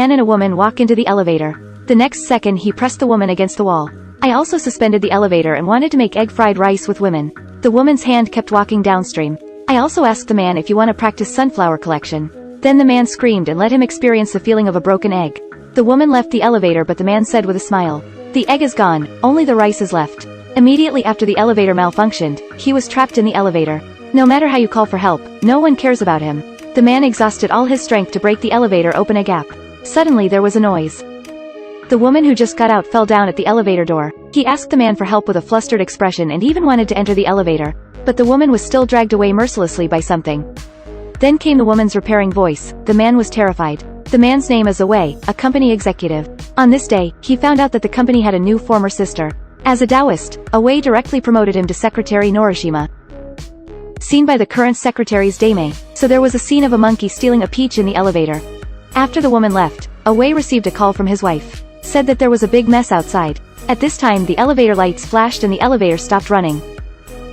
man and a woman walk into the elevator. The next second he pressed the woman against the wall. I also suspended the elevator and wanted to make egg fried rice with women. The woman's hand kept walking downstream. I also asked the man if you want to practice sunflower collection. Then the man screamed and let him experience the feeling of a broken egg. The woman left the elevator, but the man said with a smile, "The egg is gone, only the rice is left." Immediately after the elevator malfunctioned, he was trapped in the elevator. No matter how you call for help, no one cares about him. The man exhausted all his strength to break the elevator open a gap. Suddenly there was a noise. The woman who just got out fell down at the elevator door. He asked the man for help with a flustered expression and even wanted to enter the elevator. But the woman was still dragged away mercilessly by something. Then came the woman's repairing voice. The man was terrified. The man's name is Away, a company executive. On this day, he found out that the company had a new former sister. As a Taoist, Away directly promoted him to Secretary Norishima, seen by the current secretary's Daimei. So there was a scene of a monkey stealing a peach in the elevator. After the woman left, Away received a call from his wife. Said that there was a big mess outside. At this time the elevator lights flashed and the elevator stopped running.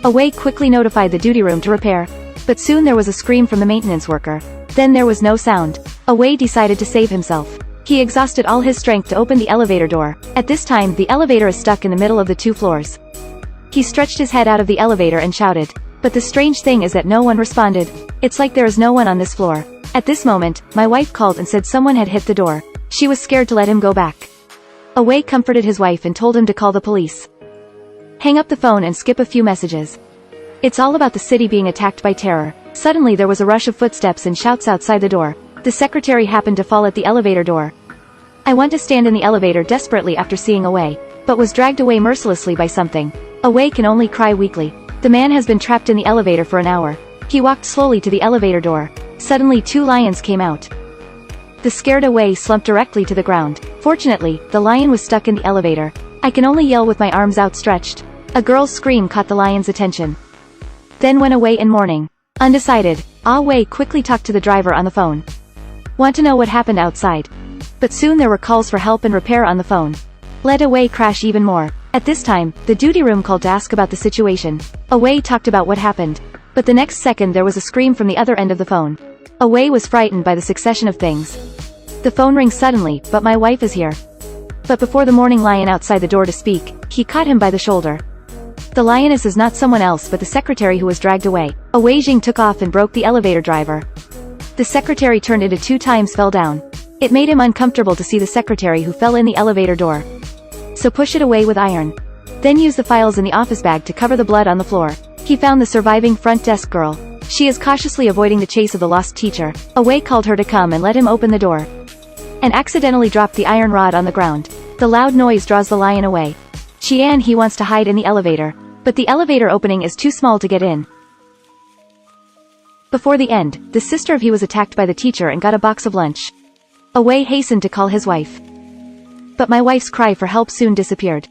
Away quickly notified the duty room to repair. But soon there was a scream from the maintenance worker. Then there was no sound. Away decided to save himself. He exhausted all his strength to open the elevator door. At this time the elevator is stuck in the middle of the two floors. He stretched his head out of the elevator and shouted. But the strange thing is that no one responded. It's like there is no one on this floor. At this moment, my wife called and said someone had hit the door. She was scared to let him go back. Away comforted his wife and told him to call the police. Hang up the phone and skip a few messages. It's all about the city being attacked by terror. Suddenly there was a rush of footsteps and shouts outside the door. The secretary happened to fall at the elevator door. I want to stand in the elevator desperately after seeing Away, but was dragged away mercilessly by something. Away can only cry weakly. The man has been trapped in the elevator for an hour. He walked slowly to the elevator door. Suddenly two lions came out. The scared Away slumped directly to the ground. Fortunately, the lion was stuck in the elevator. I can only yell with my arms outstretched. A girl's scream caught the lion's attention. Then went away in mourning. Undecided, Away quickly talked to the driver on the phone. Want to know what happened outside? But soon there were calls for help and repair on the phone. Let Away crash even more. At this time, the duty room called to ask about the situation. Away talked about what happened. But the next second there was a scream from the other end of the phone. Away was frightened by the succession of things. The phone rings suddenly, but my wife is here. But before the mourning lion outside the door to speak, he caught him by the shoulder. The lioness is not someone else but the secretary who was dragged away. Away Jing took off and broke the elevator driver. The secretary turned into 2 times fell down. It made him uncomfortable to see the secretary who fell in the elevator door. So push it away with iron. Then use the files in the office bag to cover the blood on the floor. He found the surviving front desk girl. She is cautiously avoiding the chase of the lost teacher. Away called her to come and let him open the door. And accidentally dropped the iron rod on the ground. The loud noise draws the lion away. Qian he wants to hide in the elevator. But the elevator opening is too small to get in. Before the end, the sister of he was attacked by the teacher and got a box of lunch. Away hastened to call his wife. But my wife's cry for help soon disappeared.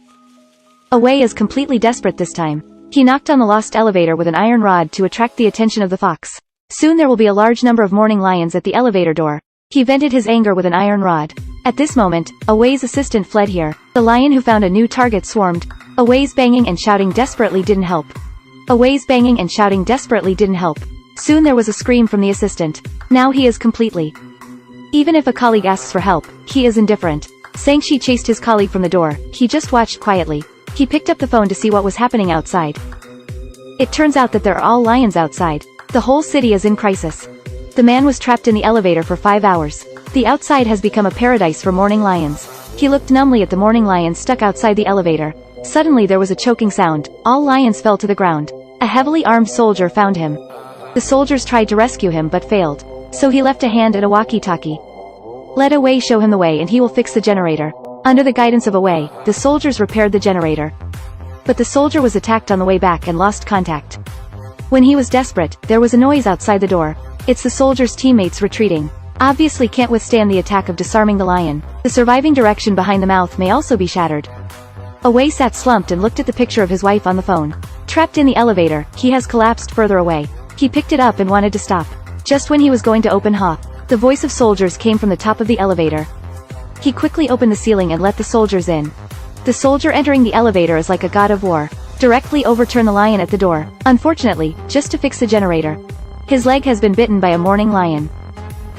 Away is completely desperate this time. He knocked on the lost elevator with an iron rod to attract the attention of the fox. Soon there will be a large number of mourning lions at the elevator door. He vented his anger with an iron rod. At this moment, Away's assistant fled here. The lion who found a new target swarmed. Away's banging and shouting desperately didn't help. Away's banging and shouting desperately didn't help. Soon there was a scream from the assistant. Now he is completely. Even if a colleague asks for help, he is indifferent. Sangshi chased his colleague from the door. He just watched quietly. He picked up the phone to see what was happening outside. It turns out that there are all lions outside. The whole city is in crisis. The man was trapped in the elevator for 5 hours. The outside has become a paradise for mourning lions. He looked numbly at the mourning lion stuck outside the elevator. Suddenly there was a choking sound. All lions fell to the ground. A heavily armed soldier found him. The soldiers tried to rescue him but failed. So he left a hand and a walkie-talkie. Let Away show him the way and he will fix the generator. Under the guidance of Away, the soldiers repaired the generator. But the soldier was attacked on the way back and lost contact. When he was desperate, there was a noise outside the door. It's the soldier's teammates retreating. Obviously can't withstand the attack of disarming the lion. The surviving direction behind the mouth may also be shattered. Away sat slumped and looked at the picture of his wife on the phone. Trapped in the elevator, he has collapsed further away. He picked it up and wanted to stop. Just when he was going to open the voice of soldiers came from the top of the elevator. He quickly opened the ceiling and let the soldiers in. The soldier entering the elevator is like a god of war. Directly overturned the lion at the door. Unfortunately, just to fix the generator. His leg has been bitten by a mourning lion.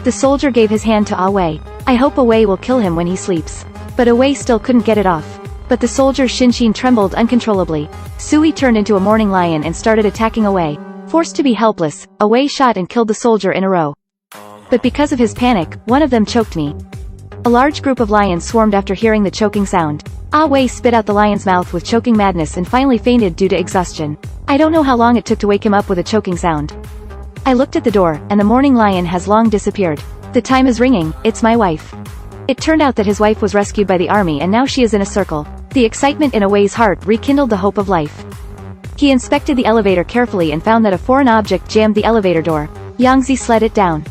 The soldier gave his hand to Away. I hope Away will kill him when he sleeps. But Away still couldn't get it off. But the soldier Shinshin trembled uncontrollably. Sui turned into a morning lion and started attacking Away. Forced to be helpless, Away shot and killed the soldier in a row. But because of his panic, one of them choked me. A large group of lions swarmed after hearing the choking sound. Away spit out the lion's mouth with choking madness and finally fainted due to exhaustion. I don't know how long it took to wake him up with a choking sound. I looked at the door, and the morning lion has long disappeared. The time is ringing, it's my wife. It turned out that his wife was rescued by the army and now she is in a circle. The excitement in Away's heart rekindled the hope of life. He inspected the elevator carefully and found that a foreign object jammed the elevator door. Yangzi slid it down.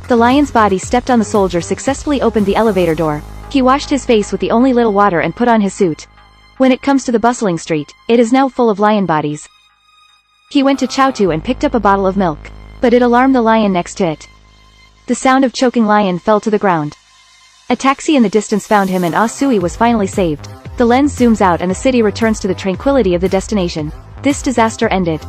The lion's body stepped on the soldier successfully opened the elevator door. He washed his face with the only little water and put on his suit. When it comes to the bustling street, it is now full of lion bodies. He went to Chowtu and picked up a bottle of milk. But it alarmed the lion next to it. The sound of choking lion fell to the ground. A taxi in the distance found him and Sui was finally saved. The lens zooms out and the city returns to the tranquility of the destination. This disaster ended.